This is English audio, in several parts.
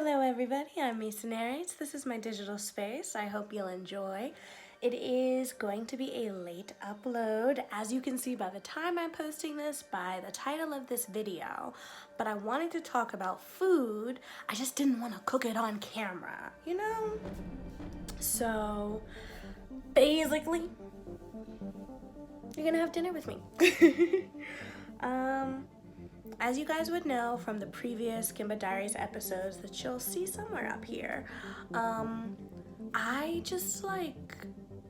Hello everybody, I'm Resenting. This is my digital space. I hope you'll enjoy. It is going to be a late upload, as you can see by the time I'm posting this, by the title of this video. But I wanted to talk about food, I just didn't want to cook it on camera, you know? So, basically, you're gonna have dinner with me. As you guys would know from the previous Gimba Diaries episodes that you'll see somewhere up here, I just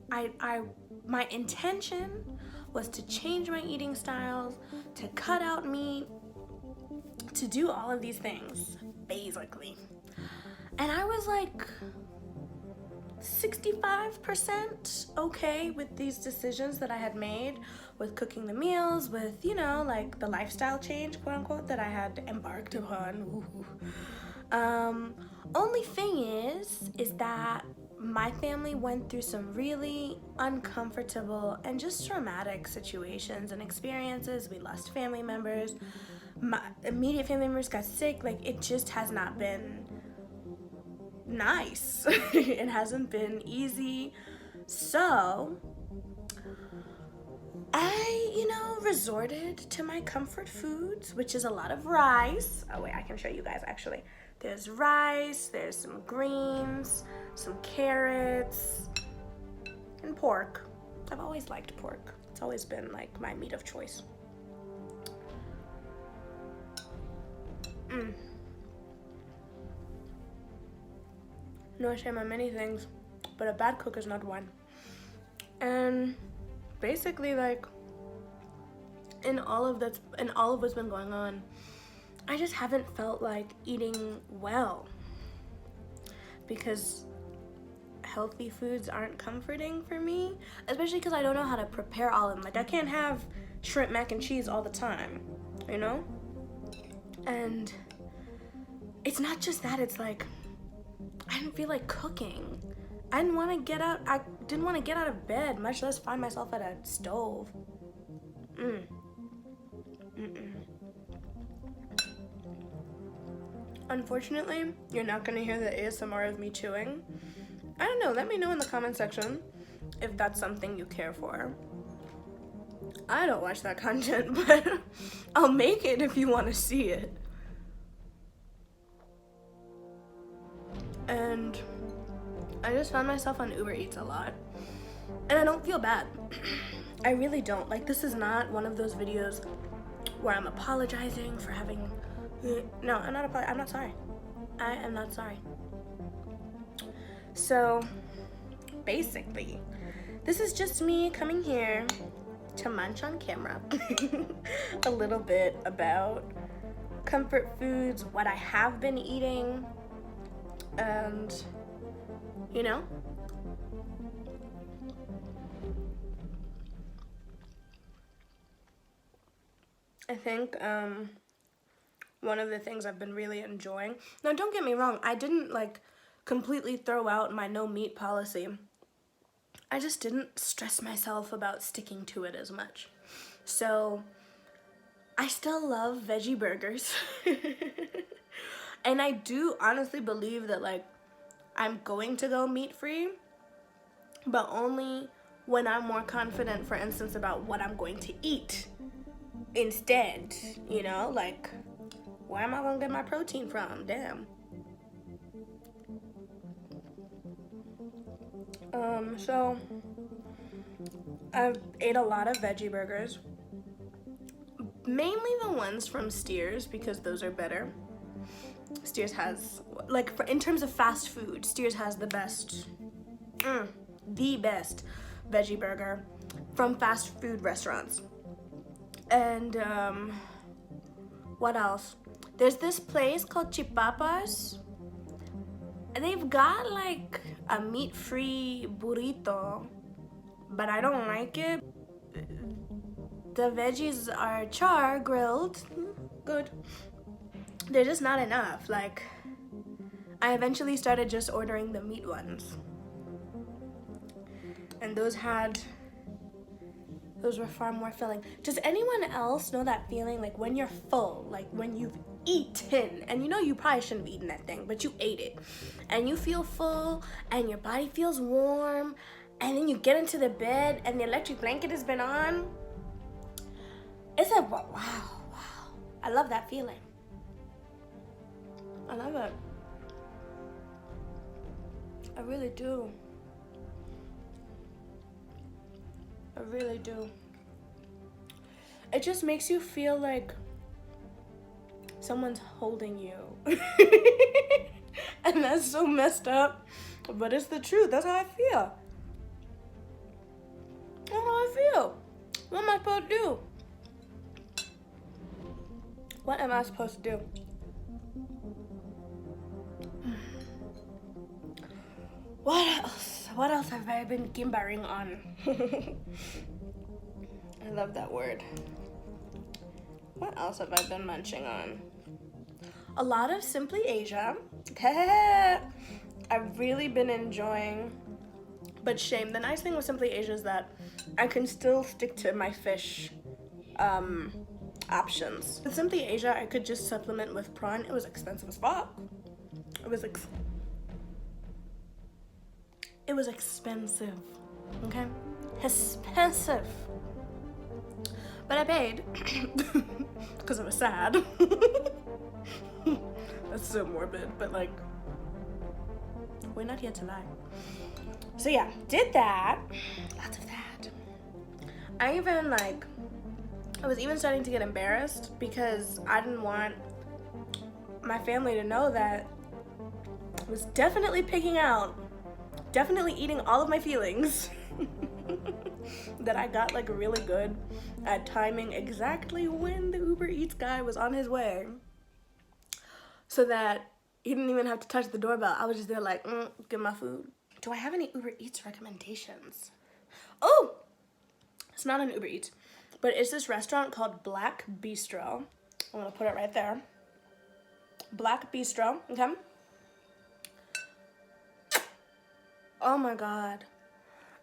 my intention was to change my eating styles, to cut out meat, to do all of these things, basically. And I was like 65% okay with these decisions that I had made, with cooking the meals, with, you know, like the lifestyle change, quote unquote, that I had embarked upon. Only thing is that my family went through some really uncomfortable and just traumatic situations and experiences. We lost family members. My immediate family members got sick. Like, it just has not been nice. It hasn't been easy. So I, resorted to my comfort foods, which is a lot of rice. Oh wait, I can show you guys actually. There's rice, there's some greens, some carrots, and pork. I've always liked pork. It's always been like my meat of choice. No shame on many things, but a bad cook is not one. And basically, like, in all of what's been going on, I just haven't felt like eating well, because healthy foods aren't comforting for me, especially because I don't know how to prepare all of them. Like, I can't have shrimp mac and cheese all the time, you know? And it's not just that, it's like, I didn't feel like cooking. I didn't want to get out of bed, much less find myself at a stove. Unfortunately, you're not gonna hear the ASMR of me chewing. I don't know, let me know in the comment section if that's something you care for. I don't watch that content, but I'll make it if you want to see it. And I just found myself on Uber Eats a lot. And I don't feel bad. I really don't. Like, this is not one of those videos where I'm apologizing for having... No, I'm not sorry. I am not sorry. So, basically, this is just me coming here to munch on camera a little bit about comfort foods, what I have been eating, and, you know, I think one of the things I've been really enjoying, now don't get me wrong, I didn't like completely throw out my no meat policy. I just didn't stress myself about sticking to it as much. So I still love veggie burgers. And I do honestly believe that, like, I'm going to go meat-free, but only when I'm more confident, for instance, about what I'm going to eat instead, you know? Like, where am I gonna get my protein from? Damn. So I've ate a lot of veggie burgers, mainly the ones from Steers, because those are better. Steers has, like, in terms of fast food, Steers has the best veggie burger from fast food restaurants. And what else? There's this place called Chipapas, and they've got like a meat-free burrito, but I don't like it. The veggies are char grilled, good. They're just not enough. Like, I eventually started just ordering the meat ones, and those were far more filling. Does anyone else know that feeling, like when you're full, like when you've eaten. And you know you probably shouldn't have eaten that thing, but you ate it. And you feel full, and your body feels warm, and then you get into the bed, and the electric blanket has been on. It's like, wow. I love that feeling. I love it. I really do. I really do. It just makes you feel like someone's holding you. And that's so messed up, but it's the truth. That's how I feel. That's how I feel. What am I supposed to do? What am I supposed to do? What else? What else have I been gimbaring on? I love that word. What else have I been munching on? A lot of Simply Asia. I've really been enjoying, but shame. The nice thing with Simply Asia is that I can still stick to my fish options. With Simply Asia, I could just supplement with prawn. It was expensive as fuck. It was expensive, okay? Expensive. But I paid because I was sad. That's so morbid, but like, we're not here to lie. So yeah, did that. Lots of that. I was even starting to get embarrassed because I didn't want my family to know that I was definitely picking out, definitely eating all of my feelings. That I got like really good at timing exactly when the Uber Eats guy was on his way, so that he didn't even have to touch the doorbell. I was just there like, get my food. Do I have any Uber Eats recommendations? Oh, it's not an Uber Eats, but it's this restaurant called Black Bistro. I'm gonna put it right there. Black Bistro, okay? Oh my God.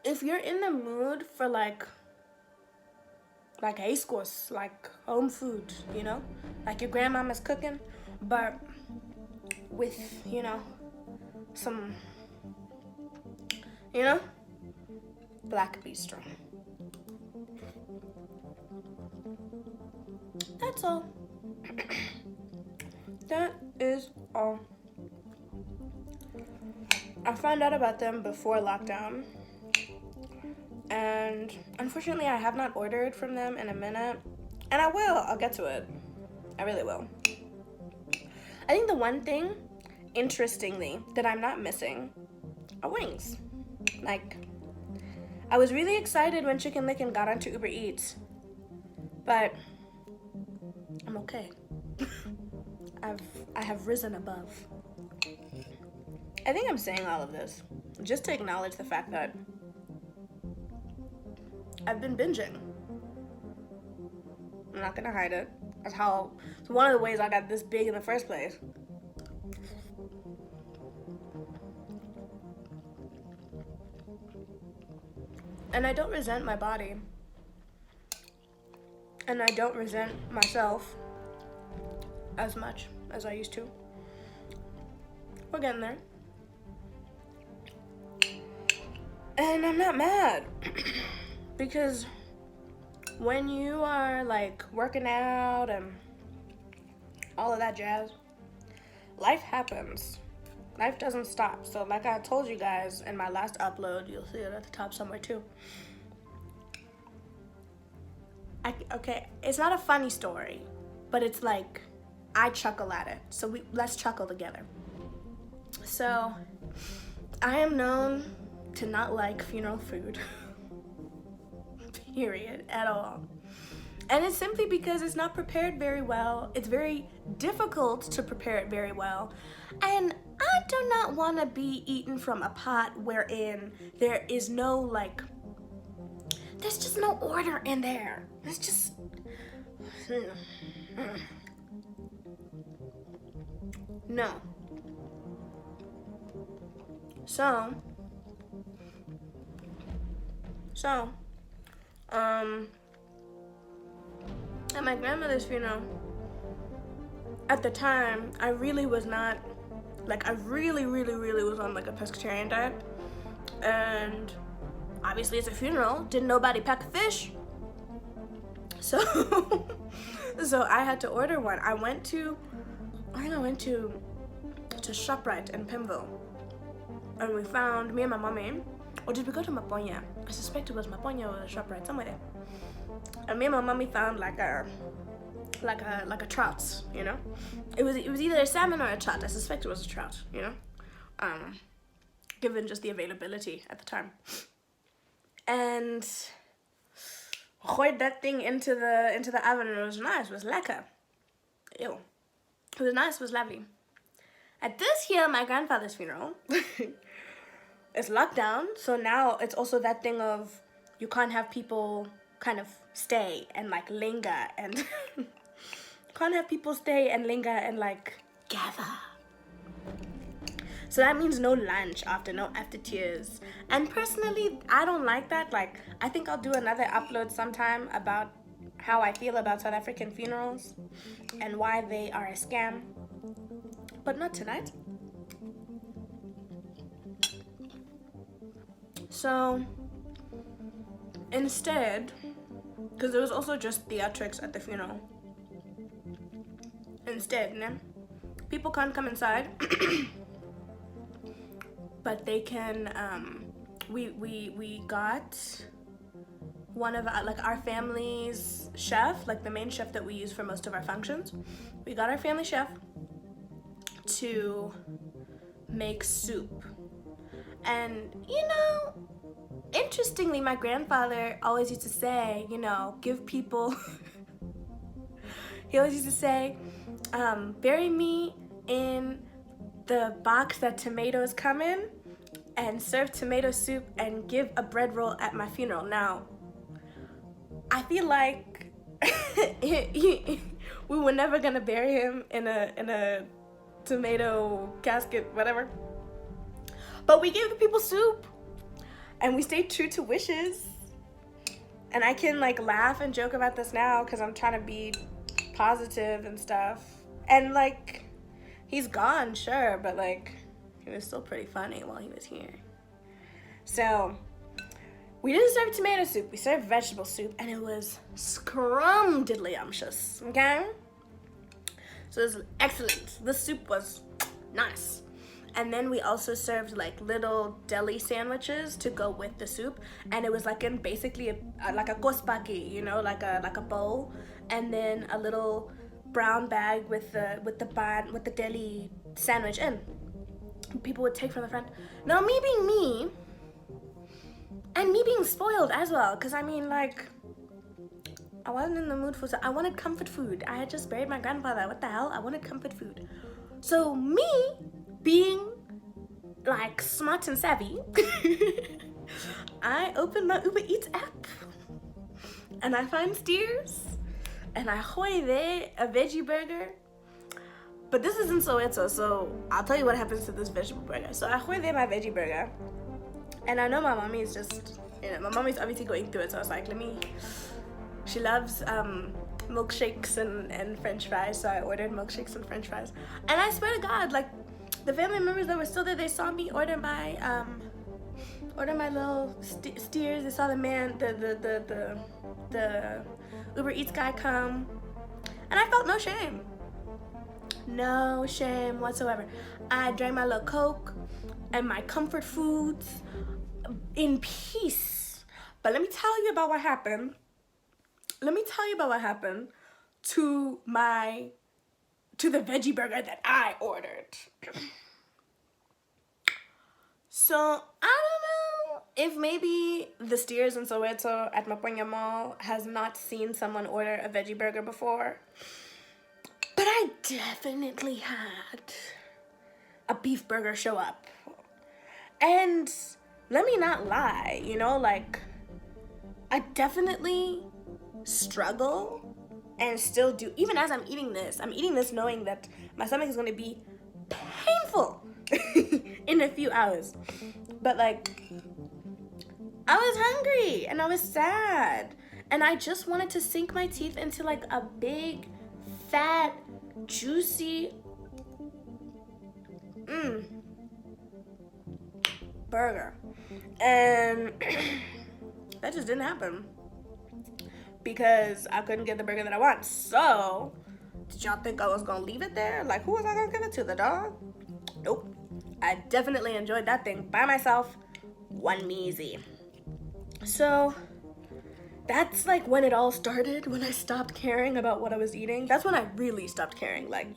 If you're in the mood for like ice course, like home food, you know, like your grandmama's cooking, but with, you know, some, you know, Black Bistro. That's all. That is all. I found out about them before lockdown, and unfortunately I have not ordered from them in a minute, and I will. I'll get to it. I really will. I think the one thing, interestingly, that I'm not missing are wings. Like, I was really excited when Chicken Licken got onto Uber Eats, but I'm okay. I have risen above. I think I'm saying all of this just to acknowledge the fact that I've been binging. I'm not gonna hide it. It's one of the ways I got this big in the first place. And I don't resent my body. And I don't resent myself as much as I used to. We're getting there. And I'm not mad. Because when you are like working out and all of that jazz, life happens. Life doesn't stop. So like I told you guys in my last upload, you'll see it at the top somewhere too. Okay, it's not a funny story, but it's like, I chuckle at it. So let's chuckle together. So I am known to not like funeral food. Period, at all. And it's simply because it's not prepared very well. It's very difficult to prepare it very well. And I do not want to be eaten from a pot wherein there is no like, there's just no order in there. It's just, no. So, at my grandmother's funeral, at the time, I really was not, like, I really was on like a pescatarian diet. And obviously it's a funeral, didn't nobody pack a fish. So, so I had to order one. I went to ShopRite in Pimville. And we found, me and my mommy, or did we go to Maponya? I suspect it was Maponya or ShopRite, somewhere there. And me and my mommy found like a trout, you know? It was either a salmon or a trout. I suspect it was a trout, you know? Given just the availability at the time. And gooid that thing into the oven, and it was nice, it was lekker. Ew. It was nice, it was lovely. At this here, my grandfather's funeral, it's locked down, so now it's also that thing of you can't have people kind of stay and like linger and can't have people stay and linger and like gather. So that means no lunch after, no after tears. And personally, I don't like that. Like, I think I'll do another upload sometime about how I feel about South African funerals and why they are a scam. But not tonight. So, instead, because there was also just theatrics at the funeral. Instead, people can't come inside. But they can, we got one of our family's chef, like the main chef that we use for most of our functions. We got our family chef to make soup. And, you know, interestingly, my grandfather always used to say, you know, give people, he always used to say, bury me in the box that tomatoes come in and serve tomato soup and give a bread roll at my funeral. Now, I feel like we were never gonna bury him in a tomato casket, whatever. But we gave the people soup and we stayed true to wishes. And I can like laugh and joke about this now because I'm trying to be positive and stuff. And like, he's gone, sure, but like, he was still pretty funny while he was here. So, we didn't serve tomato soup, we served vegetable soup, and it was scrumdiddlyumptious, okay? So it was excellent. The soup was nice. And then we also served like little deli sandwiches to go with the soup, and it was like in basically like a kospaki, you know, like a bowl, and then a little brown bag with the deli sandwich in. People would take from the front. Now, me being me, and me being spoiled as well, because I mean, like, I wasn't in the mood for, I wanted comfort food. I had just buried my grandfather. What the hell? I wanted comfort food. So me being like smart and savvy, I opened my Uber Eats app and I find steers and I hoy there a veggie burger. But this is in Soweto, so I'll tell you what happens to this vegetable burger. So I hoy there my veggie burger, and I know my mommy is just, you know, my mommy's obviously going through it, so I was like, she loves milkshakes and french fries, so I ordered milkshakes and french fries. And I swear to God, like, the family members that were still there, they saw me order my little steers. They saw the man, the Uber Eats guy come, and I felt no shame. No shame whatsoever. I drank my little Coke and my comfort foods in peace. But let me tell you about what happened. Let me tell you about what happened to the veggie burger that I ordered. So, I don't know if maybe the steers in Soweto at Maponya Mall has not seen someone order a veggie burger before. But I definitely had a beef burger show up. And let me not lie, you know, like, I definitely struggle and still do. Even as I'm eating this knowing that my stomach is going to be painful in a few hours. But like, I was hungry and I was sad. And I just wanted to sink my teeth into like a big, fat, juicy burger. And that just didn't happen because I couldn't get the burger that I want. So, did y'all think I was gonna leave it there? Like, who was I gonna give it to? The dog? Nope. I definitely enjoyed that thing by myself, one measy. So, that's like when it all started, when I stopped caring about what I was eating. That's when I really stopped caring. Like,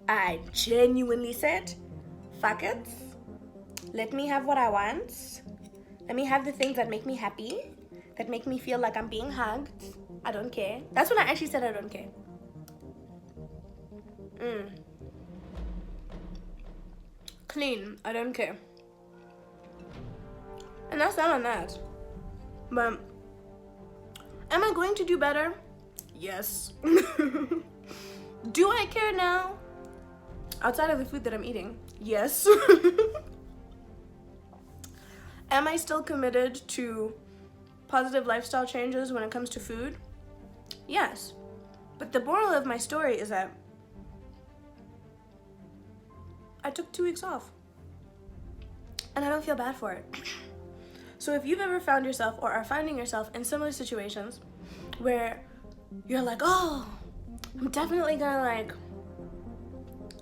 I genuinely said, fuck it. Let me have what I want. Let me have the things that make me happy, that make me feel like I'm being hugged. I don't care. That's when I actually said I don't care. Clean. I don't care. And that's that on that. But am I going to do better? Yes. Do I care now? Outside of the food that I'm eating? Yes. Am I still committed to positive lifestyle changes when it comes to food? Yes. But the moral of my story is that I took 2 weeks off. And I don't feel bad for it. So if you've ever found yourself or are finding yourself in similar situations where you're like, oh, I'm definitely gonna like,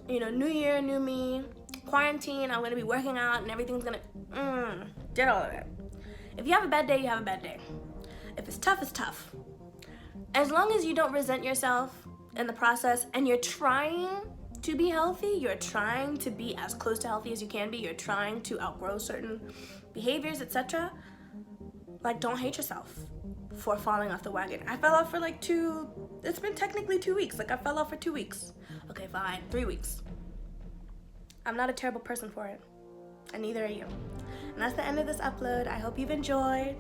new year, new me, quarantine, I'm gonna be working out and everything's gonna, did all of it. If you have a bad day, you have a bad day. If it's tough, it's tough. As long as you don't resent yourself in the process and you're trying to be healthy, you're trying to be as close to healthy as you can be, you're trying to outgrow certain behaviors, etc. Like, don't hate yourself for falling off the wagon. I fell off for like it's been technically 2 weeks. Like, I fell off for 2 weeks. Okay, fine, 3 weeks. I'm not a terrible person for it, and neither are you. And that's the end of this upload. I hope you've enjoyed,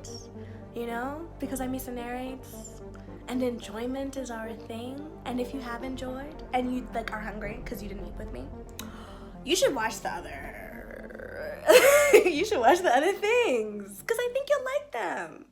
because I miss narrates, and enjoyment is our thing. And if you have enjoyed and you are hungry because you didn't eat with me, you should watch the other you should watch the other things because I think you'll like them.